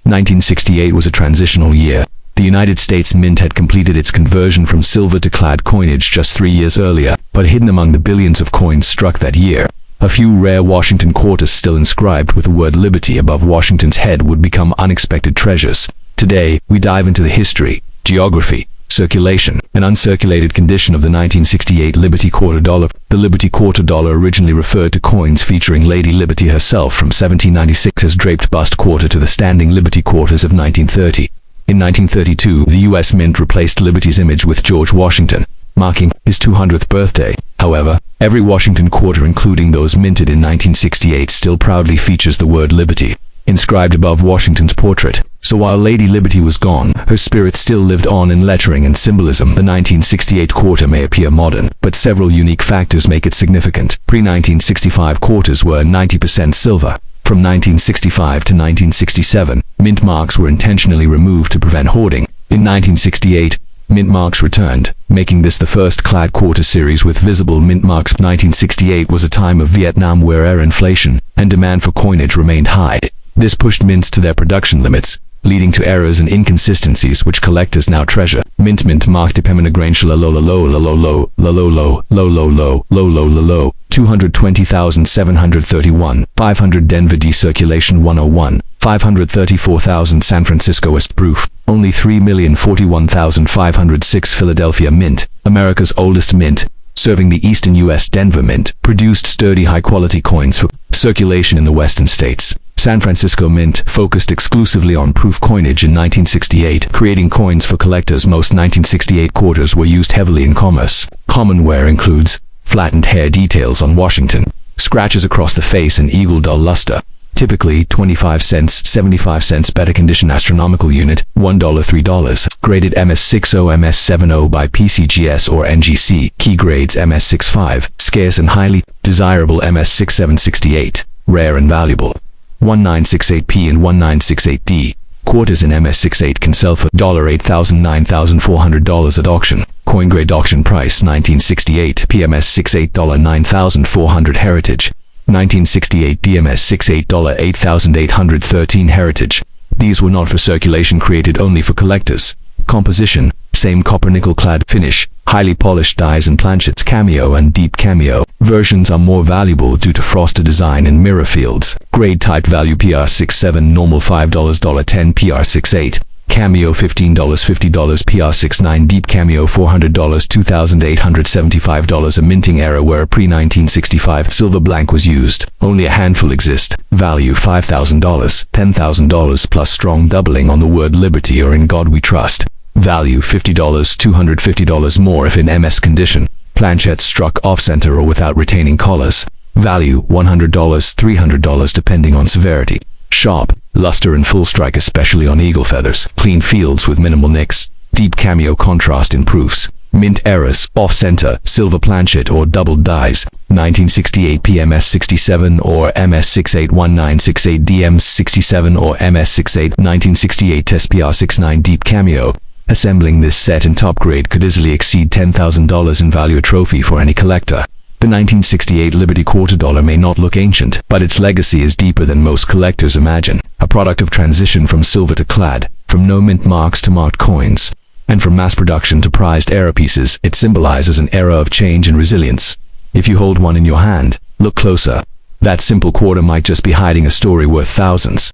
1968 was a transitional year. The United States Mint had completed its conversion from silver to clad coinage just 3 years earlier, but hidden among the billions of coins struck that year, a few rare Washington quarters still inscribed with the word Liberty above Washington's head would become unexpected treasures. Today, we dive into the history, geography, circulation, and uncirculated condition of the 1968 Liberty quarter dollar. The Liberty quarter dollar originally referred to coins featuring Lady Liberty herself from 1796's draped bust quarter to the standing Liberty quarters of 1930. In 1932, the U.S. Mint replaced Liberty's image with George Washington, marking his 200th birthday. However, every Washington quarter, including those minted in 1968, still proudly features the word Liberty inscribed above Washington's portrait. So while Lady Liberty was gone, her spirit still lived on in lettering and symbolism. The 1968 quarter may appear modern, but several unique factors make it significant. Pre-1965 quarters were 90% silver. From 1965 to 1967, mint marks were intentionally removed to prevent hoarding. In 1968, mint marks returned, making this the first clad quarter series with visible mint marks. 1968 was a time of Vietnam where air inflation and demand for coinage remained high. This pushed mints to their production limits, leading to errors and inconsistencies which collectors now treasure. Mint mark depemina lo lo lo lo lo lo lo lo lo lo lo lo lo lo lo 220,731, 500 Denver Decirculation 101, 534,000 San Francisco West Proof, only 3,041,506 Philadelphia Mint, America's oldest mint, serving the eastern U.S. Denver Mint, produced sturdy high-quality coins for circulation in the western states. San Francisco Mint focused exclusively on proof coinage in 1968, creating coins for collectors. Most 1968 quarters were used heavily in commerce. Common wear includes flattened hair details on Washington, scratches across the face, and eagle dull luster. Typically 25 cents, 75 cents. Better condition astronomical unit, $1, $3. Graded MS60, MS70 by PCGS or NGC. Key grades MS65. Scarce and highly desirable MS6768. Rare and valuable 1968P and 1968D. Quarters in MS68 can sell for $8,000, $9,400 at auction. Coin grade auction price 1968 PMS $68 $9,400 heritage. 1968 DMS $68 $8,813 heritage. These were not for circulation, created only for collectors. Composition: same copper nickel clad finish, highly polished dies and planchets. Cameo and deep cameo versions are more valuable due to frosted design and mirror fields. Grade type value PR67 normal $5 $10 PR68. Cameo $15 $50 PR69. Deep cameo $400 $2,875. A minting era where a pre-1965 silver blank was used. Only a handful exist. Value $5,000 $10,000 plus strong doubling on the word Liberty or In God We Trust. Value $50 $250 more if in MS condition. Planchettes struck off-center or without retaining collars. Value $100 $300 depending on severity. Sharp, luster and full strike, especially on eagle feathers. Clean fields with minimal nicks. Deep cameo contrast in proofs. Mint errors, off-center, silver planchet or doubled dies. 1968 PMS 67 or MS 68 1968 DM 67 or MS 68. 1968 Test PR 69 deep cameo. Assembling this set in top grade could easily exceed $10,000 in value, a trophy for any collector. The 1968 Liberty quarter dollar may not look ancient, but its legacy is deeper than most collectors imagine. A product of transition from silver to clad, from no mint marks to marked coins, and from mass production to prized era pieces, it symbolizes an era of change and resilience. If you hold one in your hand, look closer. That simple quarter might just be hiding a story worth thousands.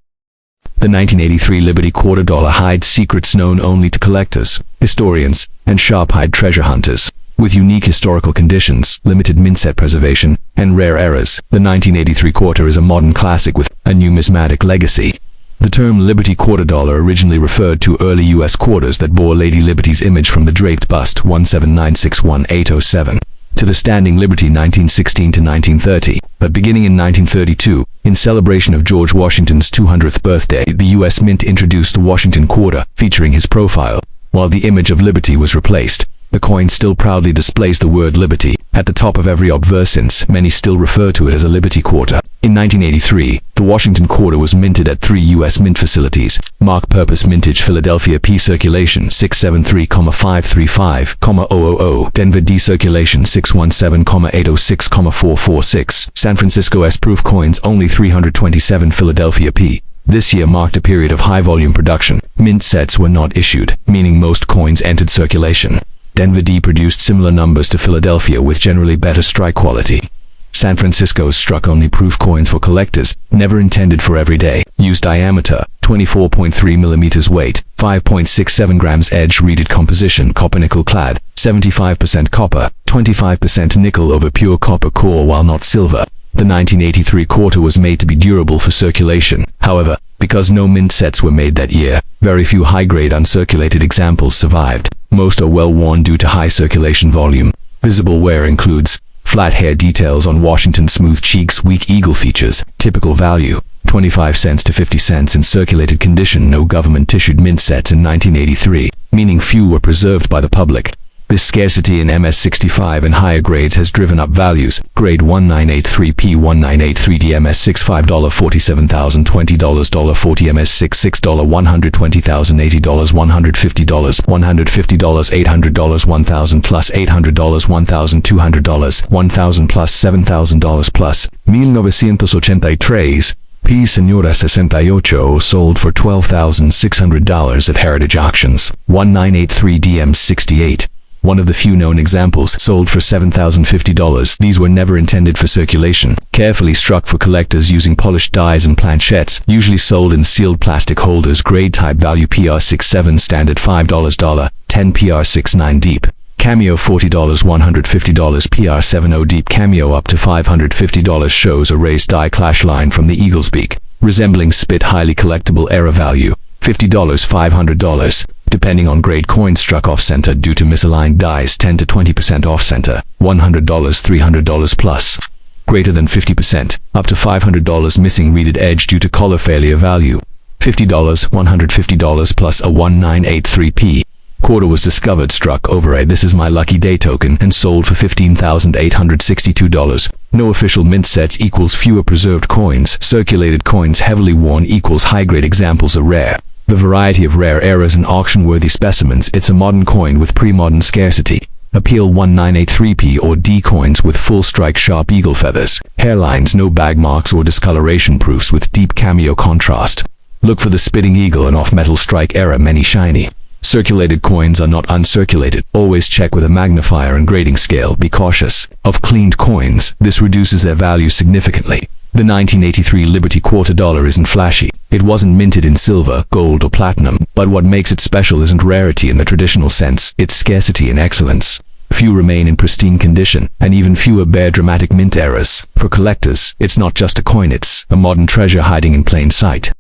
The 1983 Liberty quarter dollar hides secrets known only to collectors, historians, and sharp-eyed treasure hunters. With unique historical conditions, limited mint set preservation, and rare errors, the 1983 quarter is a modern classic with a numismatic legacy. The term Liberty quarter dollar originally referred to early U.S. quarters that bore Lady Liberty's image from the draped bust 17961-807 to the standing Liberty 1916 to 1930. But beginning in 1932, in celebration of George Washington's 200th birthday, the U.S. Mint introduced the Washington quarter, featuring his profile. While the image of Liberty was replaced, the coin still proudly displays the word Liberty at the top of every obverse, since many still refer to it as a Liberty quarter. In 1983, the Washington quarter was minted at 3 U.S. mint facilities. Mark Purpose Mintage Philadelphia P Circulation 673,535,000, Denver D Circulation 617,806,446, San Francisco S Proof Coins only 327 Philadelphia P. This year marked a period of high-volume production. Mint sets were not issued, meaning most coins entered circulation. Denver D produced similar numbers to Philadelphia with generally better strike quality. San Francisco's struck-only proof coins for collectors, never intended for everyday use. Diameter, 24.3 millimeters. Weight, 5.67 grams. Edge reeded composition, copper nickel clad, 75% copper, 25% nickel over pure copper core while not silver. The 1983 quarter was made to be durable for circulation. However, because no mint sets were made that year, very few high-grade uncirculated examples survived. Most are well-worn due to high circulation volume. Visible wear includes flat hair details on Washington, smooth cheeks, weak eagle features. Typical value, 25 cents to 50 cents in circulated condition. No government-issued mint sets in 1983, meaning few were preserved by the public. This scarcity in MS65 and higher grades has driven up values. Grade 1983P 1983D MS6 $5 $47,020 $40 MS6 $6 $120,080 $150 $150 $800 $1,000 plus $800 $1,200 $1,000 plus $7,000 plus. 1983 P Señora 68 sold for $12,600 at Heritage Auctions. 1983 DM68. One of the few known examples, sold for $7,050. These were never intended for circulation, carefully struck for collectors using polished dies and planchettes, usually sold in sealed plastic holders. Grade type value PR67 standard $5 $10 PR69 deep. Cameo $40 $150 PR70 deep. Cameo up to $550 shows a raised die clash line from the eagle's beak, resembling spit. Highly collectible. Era value $50 $500. Depending on grade. Coin struck off-center due to misaligned dies, 10 to 20% off-center. $100 $300 plus. Greater than 50%, up to $500. Missing reeded edge due to collar failure. Value $50 $150 plus. A 1983P quarter was discovered struck over a "This is my lucky day" token and sold for $15,862. No official mint sets equals fewer preserved coins. Circulated coins heavily worn equals high-grade examples are rare. The variety of rare errors and auction-worthy specimens. It's a modern coin with pre-modern scarcity. Appeal 1983P or D coins with full strike, sharp eagle feathers, hairlines, no bag marks or discoloration. Proofs with deep cameo contrast. Look for the spitting eagle and off-metal strike. Era many shiny. Circulated coins are not uncirculated. Always check with a magnifier and grading scale. Be cautious of cleaned coins. This reduces their value significantly. The 1983 Liberty quarter dollar isn't flashy. It wasn't minted in silver, gold, or platinum, but what makes it special isn't rarity in the traditional sense, it's scarcity and excellence. Few remain in pristine condition, and even fewer bear dramatic mint errors. For collectors, it's not just a coin, it's a modern treasure hiding in plain sight.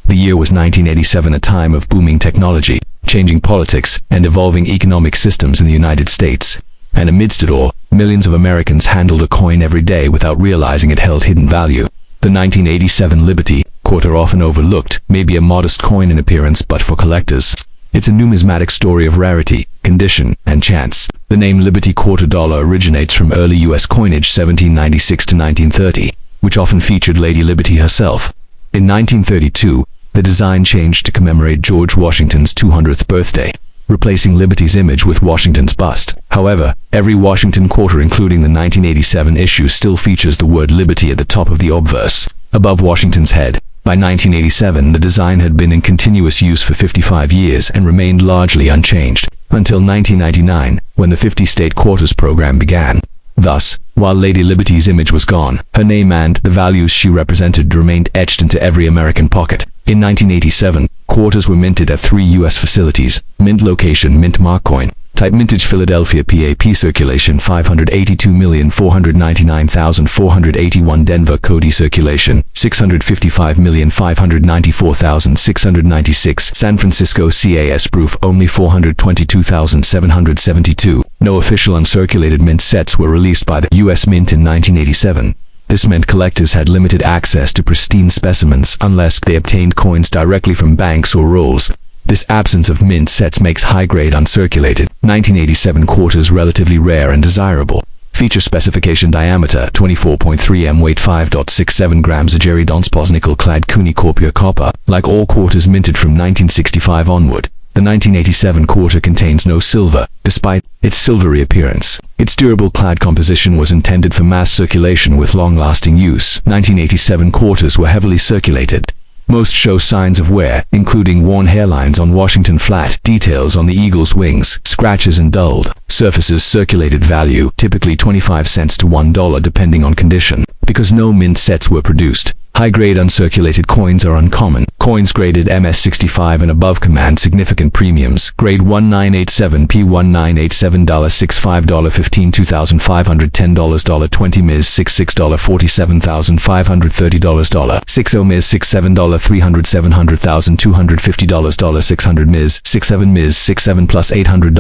The year was 1987, a time of booming technology, changing politics, and evolving economic systems in the United States. And amidst it all, millions of Americans handled a coin every day without realizing it held hidden value. The 1987 Liberty quarter, often overlooked, may be a modest coin in appearance, but for collectors, it's a numismatic story of rarity, condition, and chance. The name Liberty quarter dollar originates from early U.S. coinage 1796 to 1930, which often featured Lady Liberty herself. In 1932, the design changed to commemorate George Washington's 200th birthday, replacing Liberty's image with Washington's bust. However, every Washington quarter, including the 1987 issue, still features the word Liberty at the top of the obverse, above Washington's head. By 1987, the design had been in continuous use for 55 years and remained largely unchanged, until 1999, when the 50-state quarters program began. Thus, while Lady Liberty's image was gone, her name and the values she represented remained etched into every American pocket. In 1987, quarters were minted at 3 U.S. facilities. Mint location: mint mark coin. Type mintage: Philadelphia, PA. Circulation: 582,499,481. Denver, Cody. Circulation: 655,594,696. San Francisco, CAS. Proof only: 422,772. No official uncirculated mint sets were released by the U.S. Mint in 1987. This meant collectors had limited access to pristine specimens unless they obtained coins directly from banks or rolls. This absence of mint sets makes high-grade uncirculated 1987 quarters relatively rare and desirable. Feature specification: diameter 24.3 m, weight 5.67 grams, a Jerry Donspos nickel-clad cunicle pure copper. Like all quarters minted from 1965 onward, the 1987 quarter contains no silver, despite its silvery appearance. Its durable clad composition was intended for mass circulation with long-lasting use. 1987 quarters were heavily circulated. Most show signs of wear, including worn hairlines on Washington flat, details on the eagle's wings, scratches and dulled surfaces. Circulated value, typically 25 cents to $1 depending on condition. Because no mint sets were produced, high-grade uncirculated coins are uncommon. Coins graded MS65 and above command significant premiums. Grade 1987 P1987 $65 $15 $2,510 $20 Ms. $66 $47,530 $60 Ms. $67 $300 $700,250 $600 Ms. $67 Ms. $67 plus $800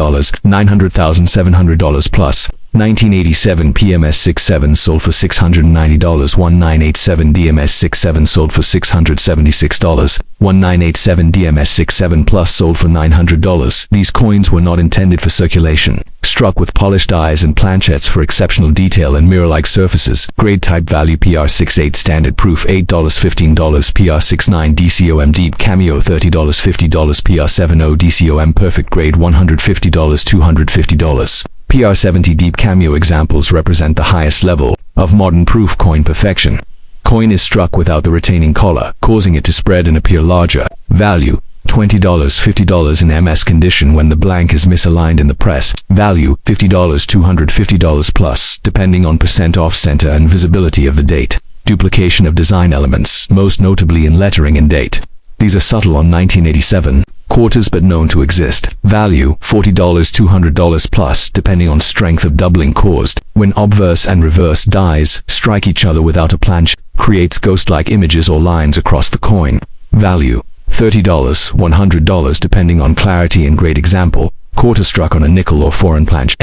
$900,700 plus. 1987 PMS 67 sold for $690. 1987 DMS 67 sold for $676. 1987 DMS 67 plus sold for $900. These coins were not intended for circulation. Struck with polished eyes and planchettes for exceptional detail and mirror-like surfaces. Grade type value PR68 standard proof $8 $15 PR69 DCOM deep cameo $30 $50 PR70 DCOM perfect grade $150 $250. PR70 deep cameo examples represent the highest level of modern proof coin perfection. Coin is struck without the retaining collar, causing it to spread and appear larger. Value $20 $50 in MS condition when the blank is misaligned in the press. Value $50 $250 plus, depending on percent off center and visibility of the date. Duplication of design elements, most notably in lettering and date. These are subtle on 1987 quarters but known to exist. Value $40 $200 plus, depending on strength of doubling caused. When obverse and reverse dies strike each other without a planche, creates ghost-like images or lines across the coin. Value $30 $100 depending on clarity and grade. Example, quarter struck on a nickel or foreign planche.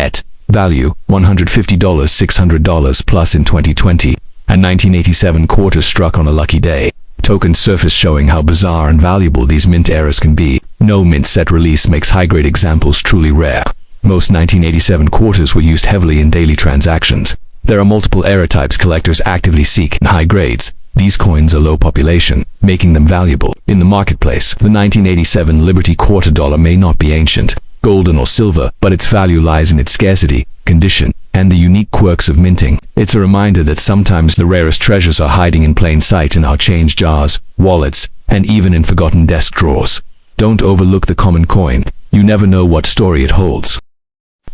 Value $150 $600 plus in 2020. And 1987 quarter struck on a lucky day. Token surface showing how bizarre and valuable these mint errors can be. No mint set release makes high-grade examples truly rare. Most 1987 quarters were used heavily in daily transactions. There are multiple error types collectors actively seek in high grades. These coins are low population, making them valuable. In the marketplace, the 1987 Liberty quarter dollar may not be ancient, golden or silver, but its value lies in its scarcity, condition, and the unique quirks of minting. It's a reminder that sometimes the rarest treasures are hiding in plain sight in our change jars, wallets, and even in forgotten desk drawers. Don't overlook the common coin. You never know what story it holds.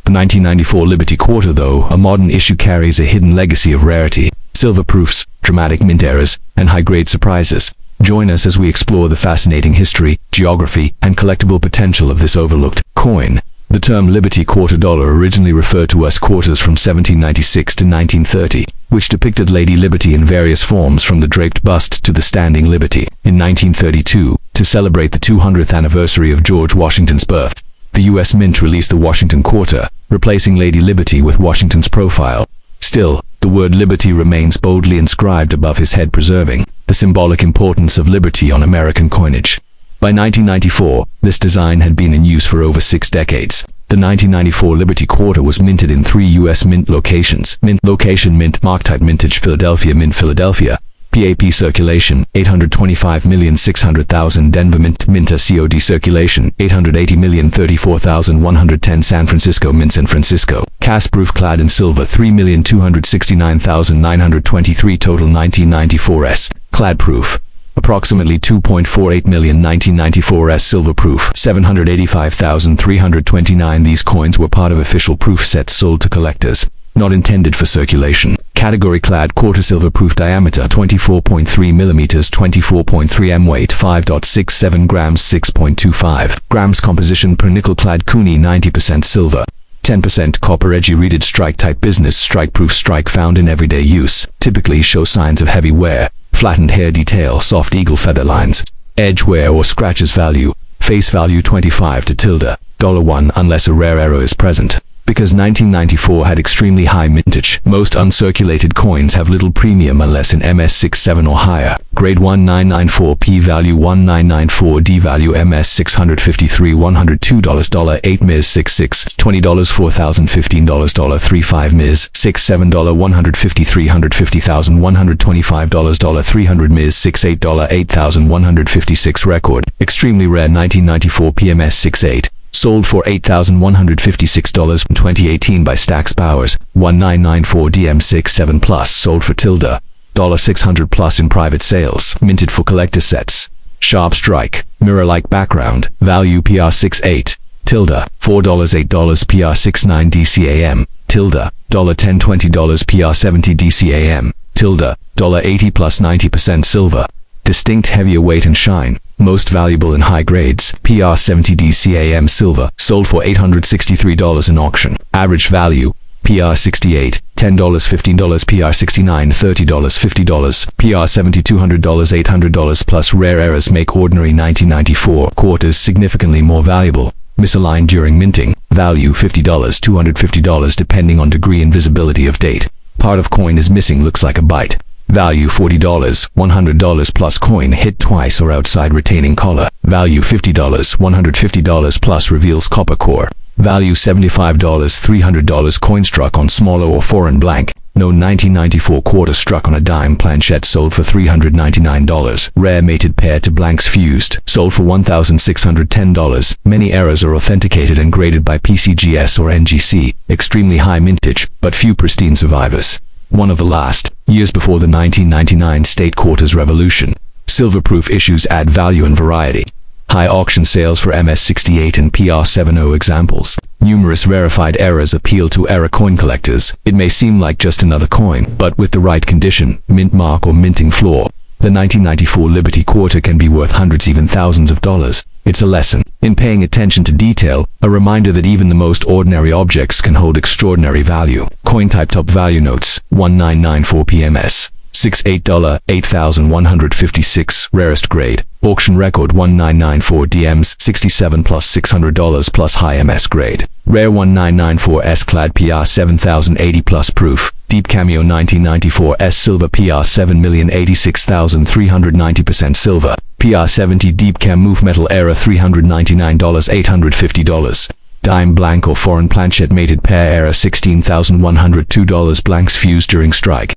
The 1994 Liberty quarter, though a modern issue, carries a hidden legacy of rarity, silver proofs, dramatic mint errors, and high-grade surprises. Join us as we explore the fascinating history, geography, and collectible potential of this overlooked coin. The term Liberty quarter dollar originally referred to US quarters from 1796 to 1930, which depicted Lady Liberty in various forms from the draped bust to the standing Liberty. In 1932, to celebrate the 200th anniversary of George Washington's birth, the US Mint released the Washington quarter, replacing Lady Liberty with Washington's profile. Still, the word liberty remains boldly inscribed above his head, preserving the symbolic importance of liberty on American coinage. By 1994, this design had been in use for over 6 decades. The 1994 Liberty quarter was minted in 3 U.S. mint locations. Mint location: Mint Mark Type Mintage Philadelphia, Mint Philadelphia. PAP circulation 825,600,000 Denver Mint. Minter COD circulation 880,034,110 San Francisco Mint San Francisco. Cast proof clad in silver 3,269,923 total 1994s. Clad proof approximately 2.48 million 1994s. Silver proof 785,329. These coins were part of official proof sets sold to collectors, not intended for circulation. Category clad quarter silver proof diameter 24.3 millimeters, 24.3 m weight 5.67 grams, 6.25 grams composition per nickel clad Cooney 90% silver, 10% copper. Edgy reeded strike type business strike proof strike found in everyday use, typically show signs of heavy wear, flattened hair detail, soft eagle feather lines, edge wear or scratches. Value face value 25 to $1 unless a rare error is present. Because 1994 had extremely high mintage, most uncirculated coins have little premium unless in MS67 or higher. Grade 1994 P value 1994 D value MS 653 $102 $8 Ms 66 $20 $4,015 $35 Ms 67 $150 $125 $300 Ms 68 $8,156 record. Extremely rare 1994 PMS 68. Sold for $8,156 in 2018 by Stax Bowers. 1994 DM67 Plus sold for $600 plus in private sales. Minted for collector sets. Sharp strike, mirror-like background, value PR68, tilde, $4 $8 PR69 DCAM, tilde, $10 $20 PR70 DCAM, tilde, $80 plus 90% silver. Distinct heavier weight and shine, most valuable in high grades, PR70 DCAM silver, sold for $863 in auction. Average value, PR68, $10 $15 PR69 $30 $50 PR70 $200 $800 plus. Rare errors make ordinary 1994 quarters significantly more valuable. Misaligned during minting, value $50 $250 depending on degree and visibility of date. Part of coin is missing, looks like a byte. Value $40 $100 plus. Coin hit twice or outside retaining collar. Value $50 $150 plus reveals copper core. Value $75 $300. Coin struck on smaller or foreign blank. No 1994 quarter struck on a dime planchette, sold for $399. Rare mated pair to blanks fused, sold for $1,610. Many errors are authenticated and graded by PCGS or NGC. Extremely high mintage, but few pristine survivors. One of the last, years before the 1999 state quarters revolution. Silver-proof issues add value and variety. High auction sales for MS68 and PR70 examples. Numerous verified errors appeal to error coin collectors. It may seem like just another coin, but with the right condition, mint mark or minting floor, the 1994 Liberty Quarter can be worth hundreds, even thousands of dollars. It's a lesson in paying attention to detail, a reminder that even the most ordinary objects can hold extraordinary value. Coin type: top value notes, 1994 PMS. $68 $8,156, rarest grade. Auction record 1994 DMs, $67 plus $600 plus high MS grade. Rare 1994 S-clad PR 7080 plus proof. Deep cameo 1994 S silver PR 7,086,390% silver. PR70 deep cam move metal era $399 $850. Dime blank or foreign planchette mated pair era $16,102. Blanks fused during strike.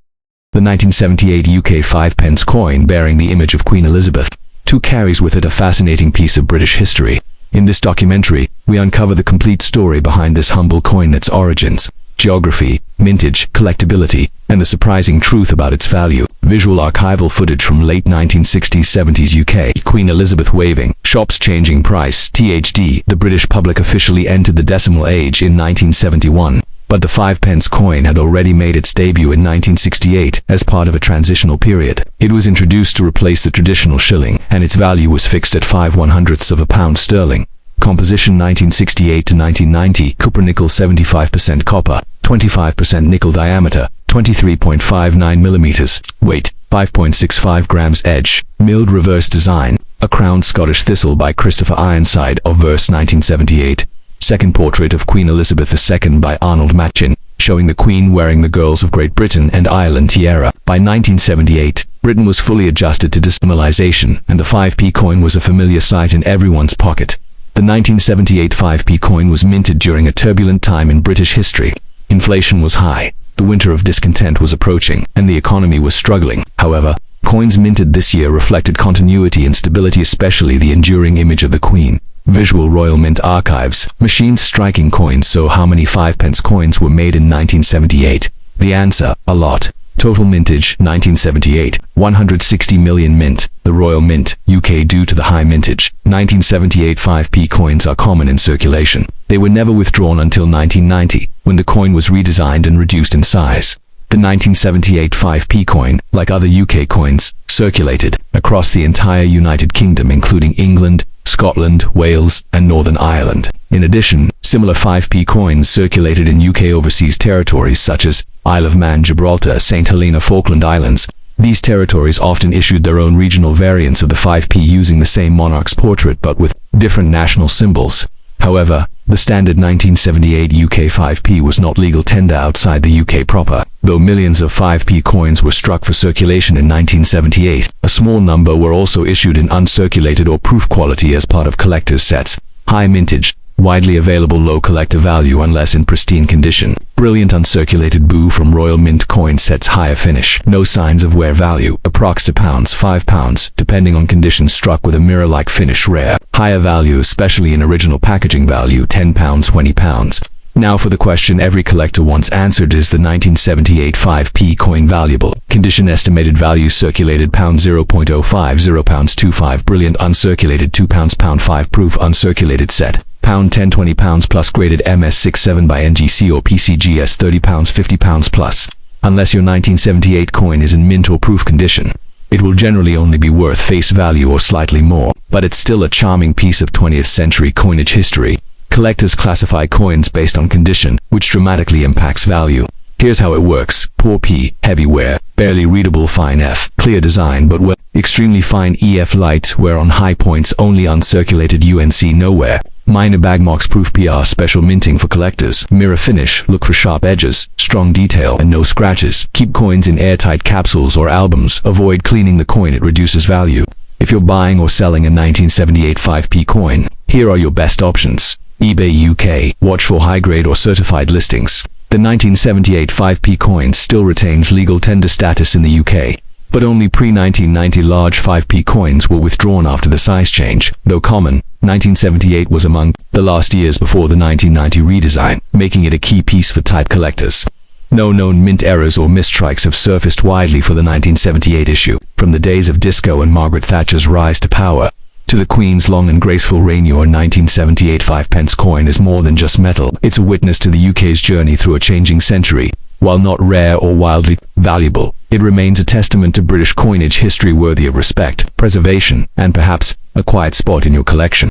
The 1978 UK 5 pence coin bearing the image of Queen Elizabeth II carries with it a fascinating piece of British history. In this documentary, we uncover the complete story behind this humble coin, its origins, geography, mintage, collectability, and the surprising truth about its value. Visual archival footage from late 1960s-70s UK. Queen Elizabeth waving, shops changing price, THD. The British public officially entered the decimal age in 1971. But the 5 pence coin had already made its debut in 1968 as part of a transitional period. It was introduced to replace the traditional shilling, and its value was fixed at 5/100ths of a pound sterling. Composition 1968 to 1990, cupronickel 75% copper, 25% nickel diameter, 23.59 millimeters, weight, 5.65 grams. Edge, milled reverse design, a crowned Scottish thistle by Christopher Ironside, Obverse 1978. Second portrait of Queen Elizabeth II by Arnold Machin, showing the Queen wearing the girls of Great Britain and Ireland tiara. By 1978, Britain was fully adjusted to decimalization, and the 5p coin was a familiar sight in everyone's pocket. The 1978 5p coin was minted during a turbulent time in British history. Inflation was high, the winter of discontent was approaching, and the economy was struggling. However, coins minted this year reflected continuity and stability, especially the enduring image of the Queen. Visual Royal Mint Archives, machines striking coins. So how many 5 pence coins were made in 1978? The answer, a lot. Total mintage, 1978, 160 million mint. The Royal Mint, UK. Due to the high mintage, 1978 5p coins are common in circulation. They were never withdrawn until 1990, when the coin was redesigned and reduced in size. The 1978 5p coin, like other UK coins, circulated across the entire United Kingdom, including England, Scotland, Wales, and Northern Ireland. In addition, similar 5p coins circulated in UK overseas territories such as Isle of Man, Gibraltar, St. Helena, Falkland Islands. These territories often issued their own regional variants of the 5p using the same monarch's portrait but with different national symbols. However, the standard 1978 UK 5p was not legal tender outside the UK proper. Though millions of 5p coins were struck for circulation in 1978, a small number were also issued in uncirculated or proof quality as part of collector's sets. High mintage, widely available, low collector value unless in pristine condition. Brilliant uncirculated boo from Royal Mint coin sets, higher finish. No signs of wear value. Approx to pounds, 5 pounds, depending on condition, struck with a mirror-like finish. Rare. Higher value, especially in original packaging value, 10 pounds, 20 pounds. Now for the question every collector once answered: is the 1978 5p coin valuable? Condition: estimated value circulated pound 0.050 pounds 25 brilliant uncirculated 2 pounds pound 5 proof uncirculated set pound 10 20 pounds plus graded MS67 by NGC or PCGS 30 pounds 50 pounds plus. Unless your 1978 coin is in mint or proof condition, it will generally only be worth face value or slightly more, but it's still a charming piece of 20th century coinage history. Collectors classify coins based on condition, which dramatically impacts value. Here's how it works: poor P, heavy wear, barely readable; fine F, clear design but wear; extremely fine EF, light wear on high points only; uncirculated UNC, no wear; minor bagmarks; proof PR, special minting for collectors; mirror finish, look for sharp edges, strong detail and no scratches; keep coins in airtight capsules or albums; avoid cleaning the coin, it reduces value. If you're buying or selling a 1978 5p coin, here are your best options. eBay UK, watch for high-grade or certified listings. The 1978 5p coin still retains legal tender status in the UK, but only pre-1990 large 5p coins were withdrawn after the size change. Though common, 1978 was among the last years before the 1990 redesign, making it a key piece for type collectors. No known mint errors or mistrikes have surfaced widely for the 1978 issue. From the days of disco and Margaret Thatcher's rise to power, to the Queen's long and graceful reign, your 1978 5p coin is more than just metal. It's a witness to the UK's journey through a changing century. While not rare or wildly valuable, it remains a testament to British coinage history worthy of respect, preservation, and perhaps a quiet spot in your collection.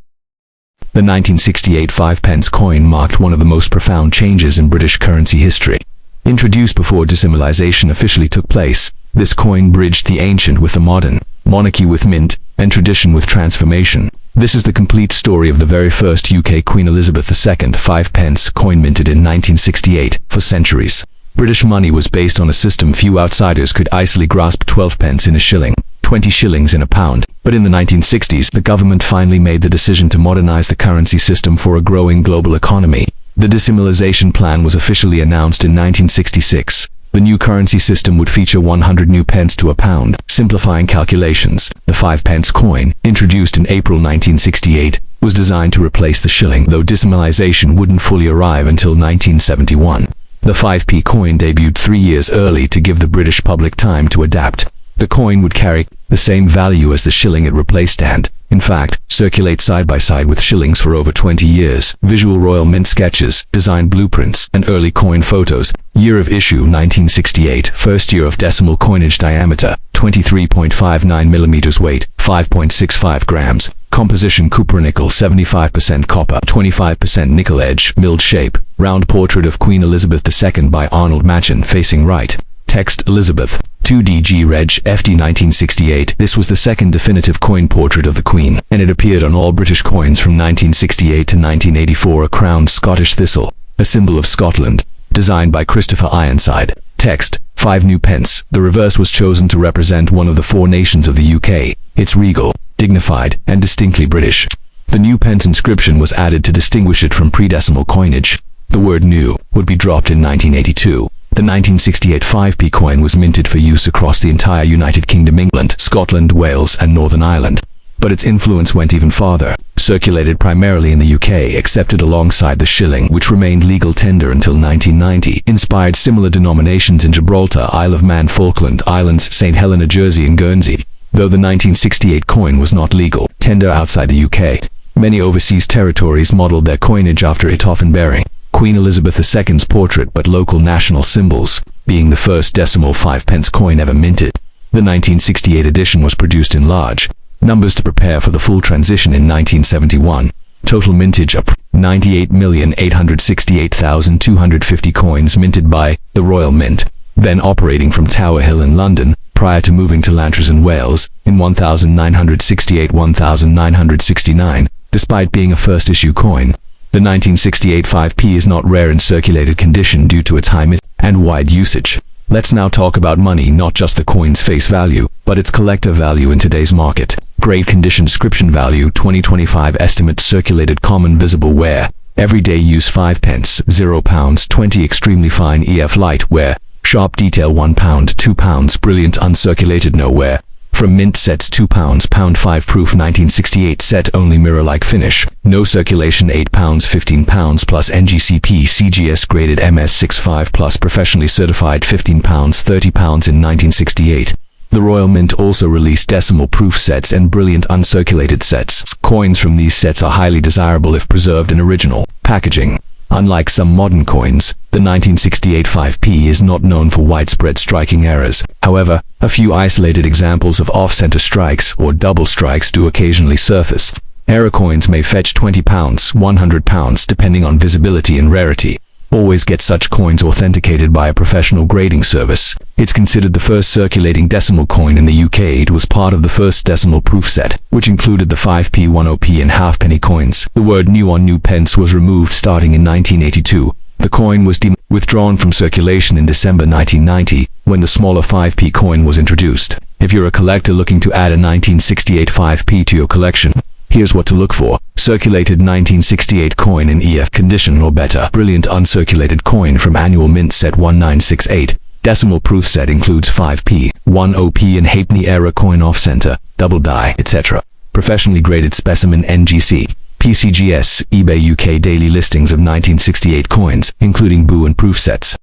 The 1968 5p coin marked one of the most profound changes in British currency history. Introduced before decimalisation officially took place, this coin bridged the ancient with the modern, monarchy with mint, and tradition with transformation. This is the complete story of the very first UK Queen Elizabeth II 5p coin minted in 1968. For centuries, British money was based on a system few outsiders could easily grasp: 12p in a shilling, 20 shillings in a pound. But in the 1960s, the government finally made the decision to modernize the currency system for a growing global economy. The decimalisation plan was officially announced in 1966. The new currency system would feature 100 new pence to a pound, simplifying calculations. The 5p coin, introduced in April 1968, was designed to replace the shilling, though decimalisation wouldn't fully arrive until 1971. The 5p coin debuted 3 years early to give the British public time to adapt. The coin would carry the same value as the shilling it replaced and, in fact, circulate side by side with shillings for over 20 years. Visual Royal Mint sketches, design blueprints, and early coin photos. Year of issue: 1968. First year of decimal coinage: diameter 23.59 millimeters, weight 5.65 grams. Composition: cupronickel 75% copper, 25% nickel, edge milled shape. Round portrait of Queen Elizabeth II by Arnold Machen, facing right. Text: Elizabeth 2DG Reg FD 1968. This was the second definitive coin portrait of the Queen, and it appeared on all British coins from 1968 to 1984. A crowned Scottish thistle, a symbol of Scotland, designed by Christopher Ironside. Text: 5 new pence. The reverse was chosen to represent one of the 4 nations of the UK. It's regal, dignified, and distinctly British. The new pence inscription was added to distinguish it from pre-decimal coinage. The word new would be dropped in 1982. The 1968 5p coin was minted for use across the entire United Kingdom, England, Scotland, Wales, and Northern Ireland. But its influence went even farther. Circulated primarily in the UK, accepted alongside the shilling, which remained legal tender until 1990. Inspired similar denominations in Gibraltar, Isle of Man, Falkland Islands, St. Helena, Jersey, and Guernsey. Though the 1968 coin was not legal tender outside the UK, many overseas territories modeled their coinage after it, often bearing Queen Elizabeth II's portrait but local national symbols, being the first decimal 5p coin ever minted. The 1968 edition was produced in large numbers to prepare for the full transition in 1971. Total mintage up 98,868,250 coins minted by the Royal Mint, then operating from Tower Hill in London, prior to moving to Llantrys in Wales, in 1968-1969. Despite being a first-issue coin, the 1968 5p is not rare in circulated condition due to its high mint and wide usage. Let's now talk about money, not just the coin's face value, but its collector value in today's market. Grade condition: inscription value 2025 estimate circulated common visible wear. Everyday use 5p, 0 pounds 20 extremely fine EF light wear. Sharp detail 1 pound 2 pounds brilliant uncirculated no wear. From mint sets £2, £5 proof 1968 set only mirror-like finish. No circulation £8, £15 plus NGCP CGS graded MS65 plus professionally certified £15, £30 in 1968. The Royal Mint also released decimal proof sets and brilliant uncirculated sets. Coins from these sets are highly desirable if preserved in original packaging. Unlike some modern coins, the 1968 5p is not known for widespread striking errors. However, a few isolated examples of off-center strikes or double strikes do occasionally surface. Error coins may fetch £20, £100 depending on visibility and rarity. Always get such coins authenticated by a professional grading service. It's considered the first circulating decimal coin in the UK. It was part of the first decimal proof set, which included the 5p, 10p and halfpenny coins. The word new on new pence was removed starting in 1982. The coin was withdrawn from circulation in December 1990, when the smaller 5p coin was introduced. If you're a collector looking to add a 1968 5p to your collection, here's what to look for. Circulated 1968 coin in EF condition or better. Brilliant uncirculated coin from annual mint set 1968. Decimal proof set includes 5p, 10p and halfpenny error coin off-center, double die, etc. Professionally graded specimen NGC. PCGS, eBay UK daily listings of 1968 coins, including boo and proof sets.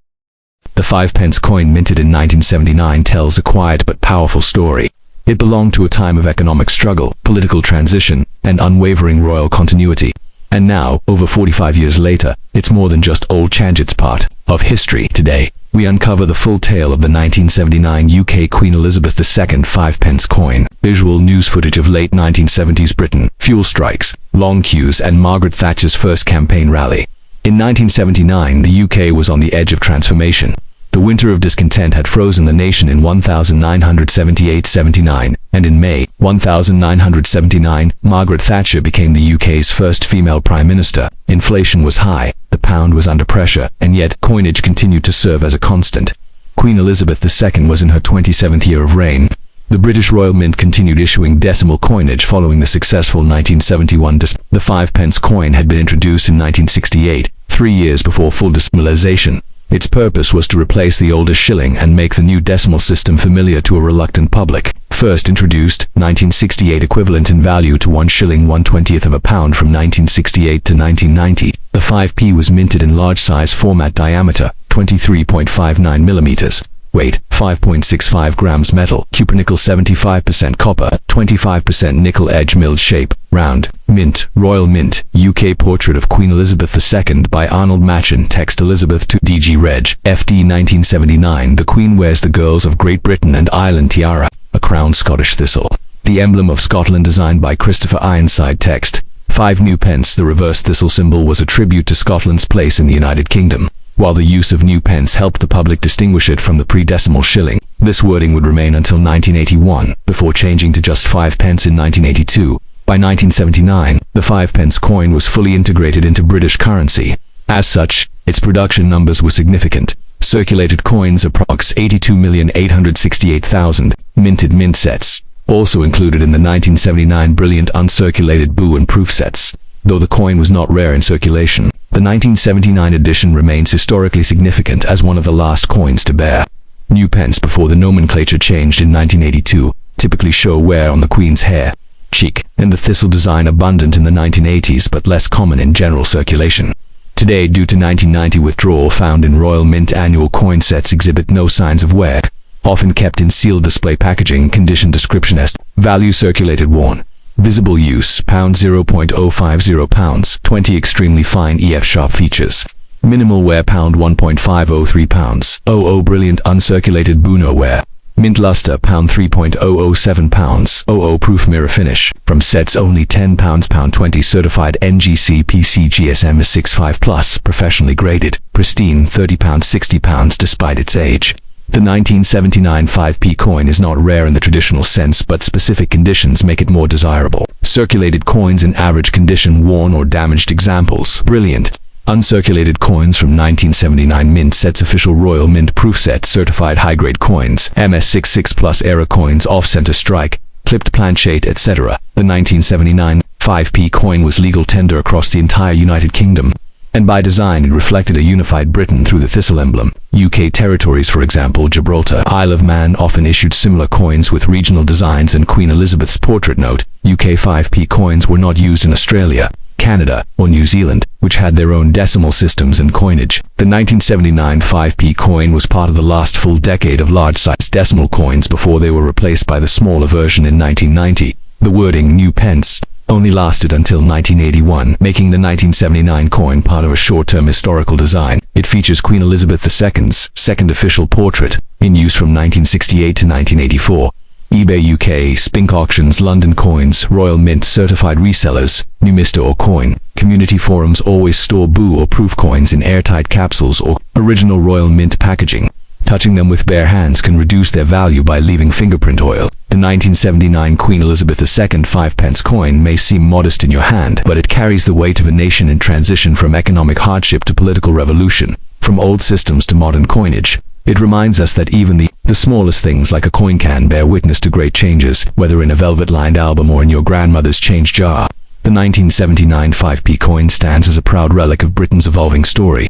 The 5p coin minted in 1979 tells a quiet but powerful story. It belonged to a time of economic struggle, political transition, and unwavering royal continuity. And now, over 45 years later, it's more than just old change. It's part of history. Today, we uncover the full tale of the 1979 UK Queen Elizabeth II 5p coin. Visual news footage of late 1970s Britain, fuel strikes, long queues and Margaret Thatcher's first campaign rally. In 1979, the UK was on the edge of transformation. The winter of discontent had frozen the nation in 1978-79, and in May 1979, Margaret Thatcher became the UK's first female prime minister. Inflation was high, the pound was under pressure, and yet coinage continued to serve as a constant. Queen Elizabeth II was in her 27th year of reign. The British Royal Mint continued issuing decimal coinage following the successful 1971 The 5p coin had been introduced in 1968, 3 years before full decimalisation. Its purpose was to replace the older shilling and make the new decimal system familiar to a reluctant public. First introduced, 1968 equivalent in value to 1 shilling 1/20th of a pound from 1968 to 1990. The 5p was minted in large size format, diameter 23.59 millimeters. Weight, 5.65 grams metal, cupronickel 75% copper, 25% nickel, edge milled shape, round. Mint, Royal Mint, UK portrait of Queen Elizabeth II by Arnold Machen, text Elizabeth to DG Reg, FD 1979. The Queen wears the girls of Great Britain and Ireland tiara, a crowned Scottish thistle. The emblem of Scotland designed by Christopher Ironside, text 5 new pence. The reverse thistle symbol was a tribute to Scotland's place in the United Kingdom. While the use of new pence helped the public distinguish it from the pre-decimal shilling, this wording would remain until 1981, before changing to just 5p in 1982. By 1979, the 5p coin was fully integrated into British currency. As such, its production numbers were significant. Circulated coins approx 82,868,000, minted mint sets, also included in the 1979 brilliant uncirculated boo and proof sets. Though the coin was not rare in circulation, the 1979 edition remains historically significant as one of the last coins to bear new pence before the nomenclature changed in 1982, typically show wear on the Queen's hair, cheek, and the thistle design abundant in the 1980s but less common in general circulation. Today, due to 1990 withdrawal found in Royal Mint, annual coin sets exhibit no signs of wear, often kept in sealed display packaging. Condition description est. Value circulated worn. Visible use, £0.050, 20 extremely fine EF sharp features. Minimal wear, £1.503, 00 brilliant uncirculated Buno wear. Mint luster, £3.007, 00 proof mirror finish. From sets only £10, £20 certified NGC PCGSM 65 plus, professionally graded, pristine, £30, £60 despite its age. The 1979 5p coin is not rare in the traditional sense, but specific conditions make it more desirable. Circulated coins in average condition, worn or damaged examples. Brilliant uncirculated coins from 1979 mint sets. Official Royal Mint proof set. Certified high-grade coins. MS66 plus error coins, off-center strike, clipped planchette, etc. The 1979 5p coin was legal tender across the entire United Kingdom, and by design it reflected a unified Britain through the thistle emblem. UK territories, for example, Gibraltar, Isle of Man, often issued similar coins with regional designs and Queen Elizabeth's portrait. Note: UK 5p coins were not used in Australia, Canada, or New Zealand, which had their own decimal systems and coinage. The 1979 5p coin was part of the last full decade of large-sized decimal coins before they were replaced by the smaller version in 1990. The wording "New Pence" only lasted until 1981, making the 1979 coin part of a short-term historical design. It features Queen Elizabeth II's second official portrait, in use from 1968 to 1984. eBay UK, Spink Auctions, London Coins, Royal Mint certified resellers, New Mr. or Coin. Community forums always store boo or proof coins in airtight capsules or original Royal Mint packaging. Touching them with bare hands can reduce their value by leaving fingerprint oil. The 1979 Queen Elizabeth II 5p coin may seem modest in your hand, but it carries the weight of a nation in transition from economic hardship to political revolution, from old systems to modern coinage. It reminds us that even the smallest things like a coin can bear witness to great changes, whether in a velvet-lined album or in your grandmother's change jar. The 1979 5p coin stands as a proud relic of Britain's evolving story.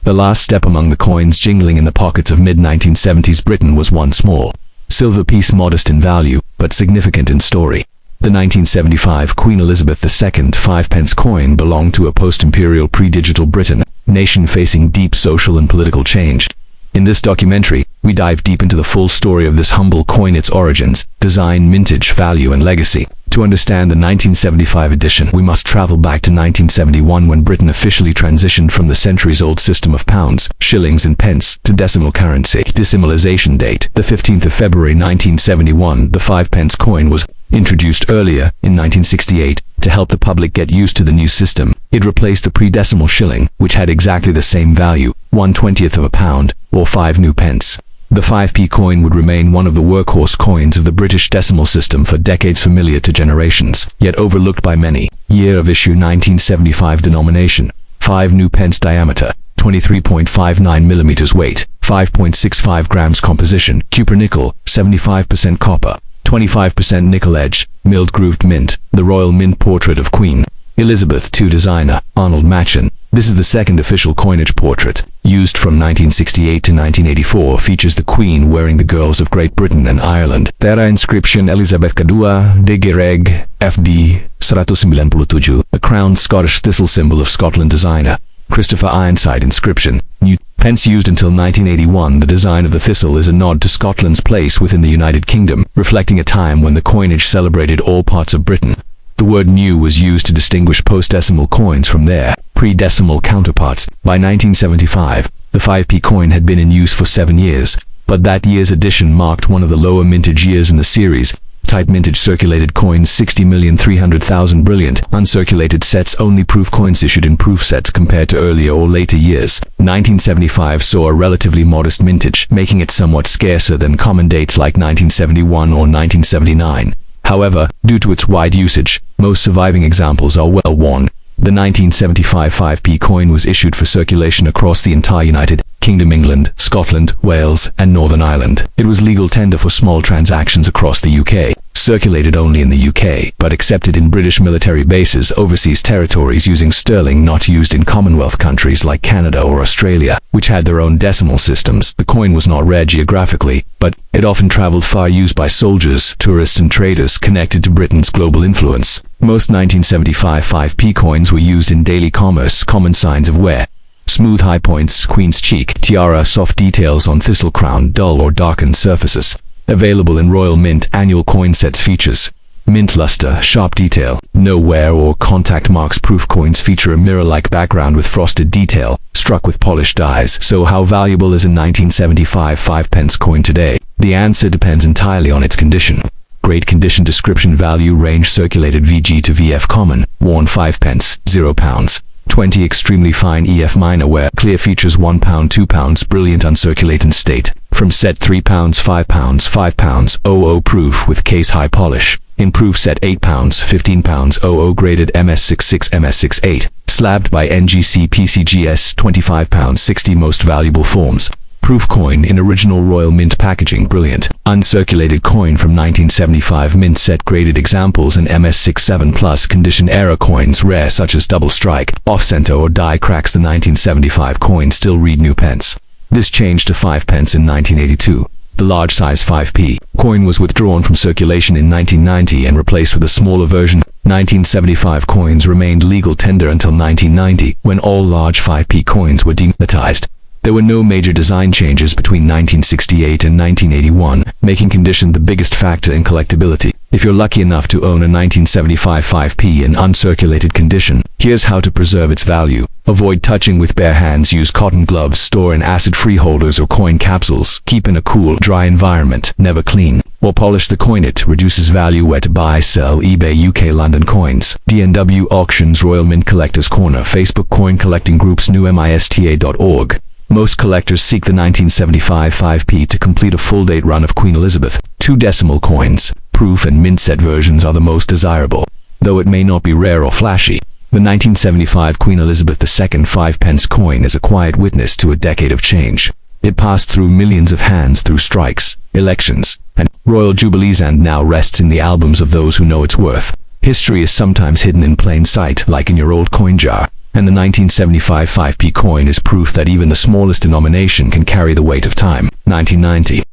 The last step among the coins jingling in the pockets of mid-1970s Britain was one small silver piece, modest in value, but significant in story. The 1975 Queen Elizabeth II 5p coin belonged to a post-imperial pre-digital Britain, nation facing deep social and political change. In this documentary, we dive deep into the full story of this humble coin, its origins, design, mintage, value, and legacy. To understand the 1975 edition, we must travel back to 1971, when Britain officially transitioned from the centuries-old system of pounds, shillings, and pence to decimal currency. Decimalization date: the 15th of February 1971. The 5p coin was introduced earlier, in 1968, to help the public get used to the new system. It replaced the pre-decimal shilling, which had exactly the same value, 1/20th of a pound, or 5 new pence. The 5p coin would remain one of the workhorse coins of the British decimal system for decades, familiar to generations, yet overlooked by many. Year of issue: 1975. Denomination: 5 new pence. Diameter: 23.59 millimeters. Weight: 5.65 grams. Composition: cupronickel, 75% copper, 25% nickel. Edge: milled grooved mint. The Royal Mint portrait of Queen Elizabeth II. Designer: Arnold Machen. This is the second official coinage portrait. Used from 1968 to 1984, features the Queen wearing the girls of Great Britain and Ireland. Terra inscription: Elizabeth II de Gereg, FD 197, a crowned Scottish thistle, symbol of Scotland. Designer: Christopher Ironside. Inscription: New Pence. Used until 1981, the design of the thistle is a nod to Scotland's place within the United Kingdom, reflecting a time when the coinage celebrated all parts of Britain. The word "new" was used to distinguish post-decimal coins from their pre-decimal counterparts. By 1975, the 5p coin had been in use for 7 years, but that year's edition marked one of the lower mintage years in the series. Type mintage: circulated coins 60,300,000. Brilliant. Uncirculated sets only. Proof coins issued in proof sets compared to earlier or later years. 1975 saw a relatively modest mintage, making it somewhat scarcer than common dates like 1971 or 1979. However, due to its wide usage, most surviving examples are well worn. The 1975 5p coin was issued for circulation across the entire United Kingdom, England, Scotland, Wales, and Northern Ireland. It was legal tender for small transactions across the UK. Circulated only in the UK, but accepted in British military bases, overseas territories using sterling, not used in Commonwealth countries like Canada or Australia, which had their own decimal systems. The coin was not rare geographically, but it often traveled far, used by soldiers, tourists, and traders connected to Britain's global influence. Most 1975 5p coins were used in daily commerce. Common signs of wear: smooth high points, queen's cheek, tiara, soft details on thistle crown, dull or darkened surfaces. Available in Royal Mint annual coin sets. Features: mint luster, sharp detail, no wear or contact marks. Proof coins feature a mirror-like background with frosted detail, struck with polished dies. So how valuable is a 1975 5p coin today? The answer depends entirely on its condition. Great condition. Description: value range: circulated VG to VF. Common, worn 5p, 0 pounds. 20 extremely fine EF minor wear. Clear features: 1 pound, 2 pounds. Brilliant uncirculated state. From set: 3 pounds, 5 pounds, 5 pounds. 00 proof with case high polish. Improved set: 8 pounds, 15 pounds. 00 graded MS66, MS68. Slabbed by NGC PCGS 25 pounds 60. Most valuable forms. Proof coin in original Royal Mint packaging. Brilliant. Uncirculated coin from 1975 mint set. Graded examples in MS67 plus. Condition: error coins rare, such as double strike, off center, or die cracks. The 1975 coin still read new pence. This changed to 5 pence in 1982. The large-size 5p coin was withdrawn from circulation in 1990 and replaced with a smaller version. 1975 coins remained legal tender until 1990, when all large 5p coins were demonetized. There were no major design changes between 1968 and 1981, making condition the biggest factor in collectability. If you're lucky enough to own a 1975 5p in uncirculated condition, here's how to preserve its value. Avoid touching with bare hands. Use cotton gloves. Store in acid-free holders or coin capsules. Keep in a cool, dry environment. Never clean or polish the coin. It reduces value. Where to buy, sell: eBay UK, London Coins, DNW Auctions, Royal Mint Collectors Corner, Facebook Coin Collecting Groups, newmista.org. Most collectors seek the 1975 5p to complete a full-date run of Queen Elizabeth. 2 decimal coins, proof and mint set versions are the most desirable, though it may not be rare or flashy. The 1975 Queen Elizabeth II 5 pence coin is a quiet witness to a decade of change. It passed through millions of hands through strikes, elections, and royal jubilees, and now rests in the albums of those who know its worth. History is sometimes hidden in plain sight, like in your old coin jar, and the 1975 5p coin is proof that even the smallest denomination can carry the weight of time. 1990.